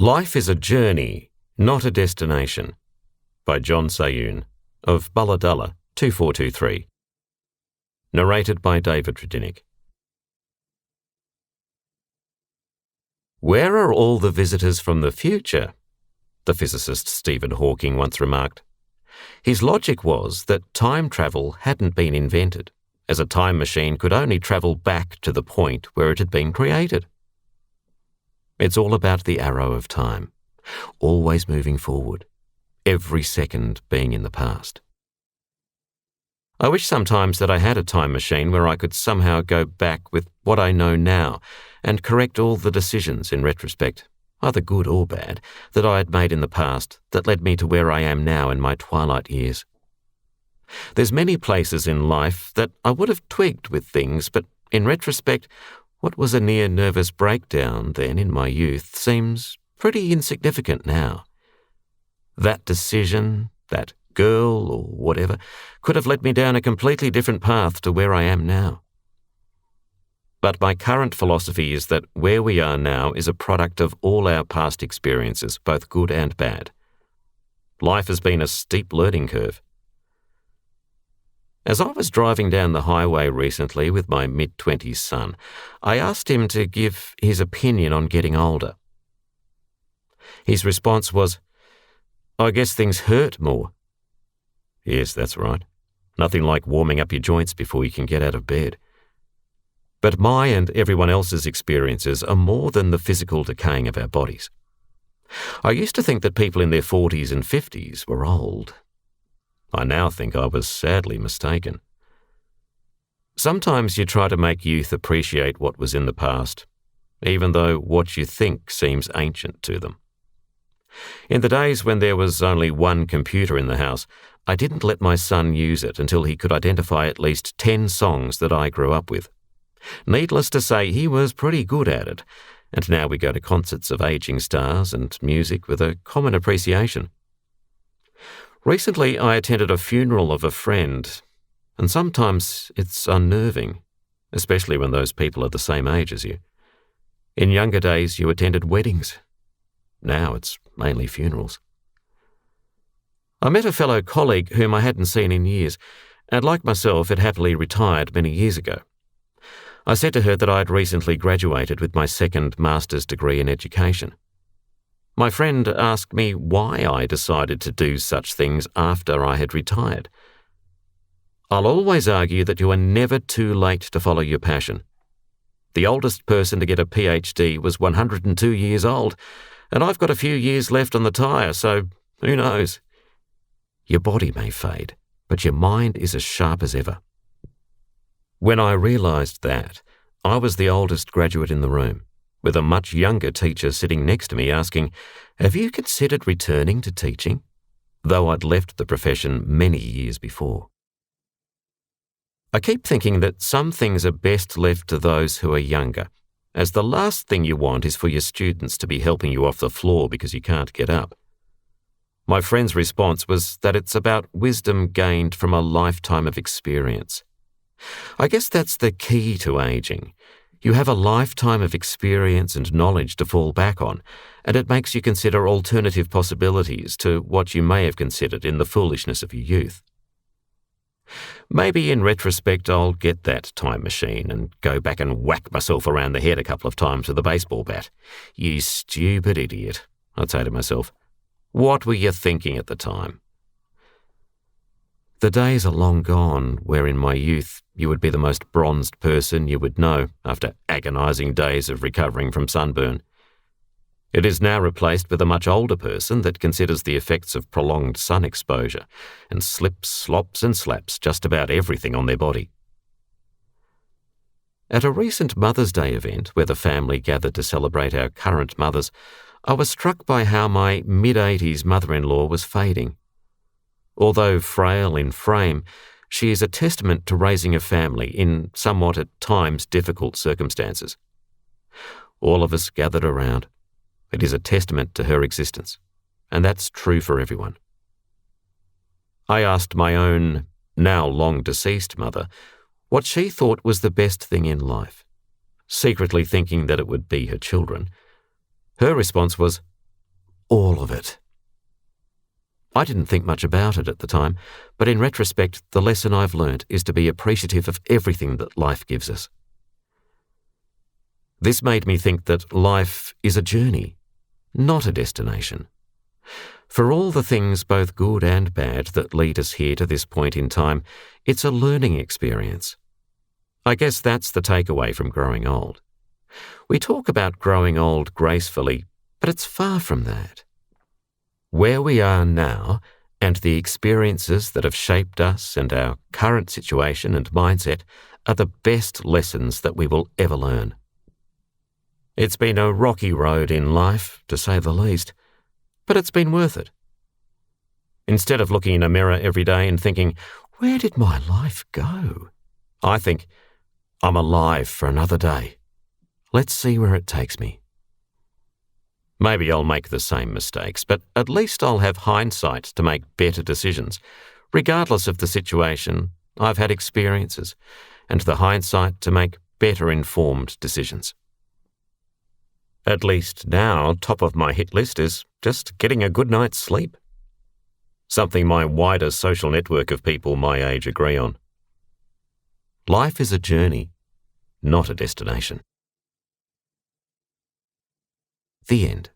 Life is a journey, not a destination, by John Sahyoun of Balladalla 2423. Narrated by David Rudinick. Where are all the visitors from the future? The physicist Stephen Hawking once remarked. His logic was that time travel hadn't been invented, as a time machine could only travel back to the point where it had been created. It's all about the arrow of time, always moving forward, every second being in the past. I wish sometimes that I had a time machine where I could somehow go back with what I know now and correct all the decisions in retrospect, either good or bad, that I had made in the past that led me to where I am now in my twilight years. There's many places in life that I would have twigged with things, but in retrospect, what was a near nervous breakdown then in my youth seems pretty insignificant now. That decision, that girl or whatever, could have led me down a completely different path to where I am now. But my current philosophy is that where we are now is a product of all our past experiences, both good and bad. Life has been a steep learning curve. As I was driving down the highway recently with my mid-20s son, I asked him to give his opinion on getting older. His response was, "I guess things hurt more." Yes, that's right. Nothing like warming up your joints before you can get out of bed. But my and everyone else's experiences are more than the physical decaying of our bodies. I used to think that people in their 40s and 50s were old. I now think I was sadly mistaken. Sometimes you try to make youth appreciate what was in the past, even though what you think seems ancient to them. In the days when there was only one computer in the house, I didn't let my son use it until he could identify at least 10 songs that I grew up with. Needless to say, he was pretty good at it, and now we go to concerts of aging stars and music with a common appreciation. Recently, I attended a funeral of a friend, and sometimes it's unnerving, especially when those people are the same age as you. In younger days, you attended weddings. Now it's mainly funerals. I met a fellow colleague whom I hadn't seen in years, and like myself, had happily retired many years ago. I said to her that I had recently graduated with my second master's degree in education. My friend asked me why I decided to do such things after I had retired. I'll always argue that you are never too late to follow your passion. The oldest person to get a PhD was 102 years old, and I've got a few years left on the tyre, so who knows? Your body may fade, but your mind is as sharp as ever. When I realised that, I was the oldest graduate in the room, with a much younger teacher sitting next to me asking, "Have you considered returning to teaching?" though I'd left the profession many years before. I keep thinking that some things are best left to those who are younger, as the last thing you want is for your students to be helping you off the floor because you can't get up. My friend's response was that it's about wisdom gained from a lifetime of experience. I guess that's the key to aging. You have a lifetime of experience and knowledge to fall back on, and it makes you consider alternative possibilities to what you may have considered in the foolishness of your youth. Maybe in retrospect I'll get that time machine and go back and whack myself around the head a couple of times with a baseball bat. "You stupid idiot," I'd say to myself. "What were you thinking at the time?" The days are long gone where in my youth you would be the most bronzed person you would know after agonising days of recovering from sunburn. It is now replaced with a much older person that considers the effects of prolonged sun exposure and slips, slops and slaps just about everything on their body. At a recent Mother's Day event where the family gathered to celebrate our current mothers, I was struck by how my mid-80s mother-in-law was fading. Although frail in frame, she is a testament to raising a family in somewhat at times difficult circumstances. All of us gathered around. It is a testament to her existence, and that's true for everyone. I asked my own, now long deceased mother, what she thought was the best thing in life, secretly thinking that it would be her children. Her response was, all of it. I didn't think much about it at the time, but in retrospect, the lesson I've learnt is to be appreciative of everything that life gives us. This made me think that life is a journey, not a destination. For all the things, both good and bad, that lead us here to this point in time, it's a learning experience. I guess that's the takeaway from growing old. We talk about growing old gracefully, but it's far from that. Where we are now, and the experiences that have shaped us and our current situation and mindset, are the best lessons that we will ever learn. It's been a rocky road in life, to say the least, but it's been worth it. Instead of looking in a mirror every day and thinking, where did my life go? I think, I'm alive for another day. Let's see where it takes me. Maybe I'll make the same mistakes, but at least I'll have hindsight to make better decisions. Regardless of the situation, I've had experiences and the hindsight to make better informed decisions. At least now, top of my hit list is just getting a good night's sleep. Something my wider social network of people my age agree on. Life is a journey, not a destination. The end.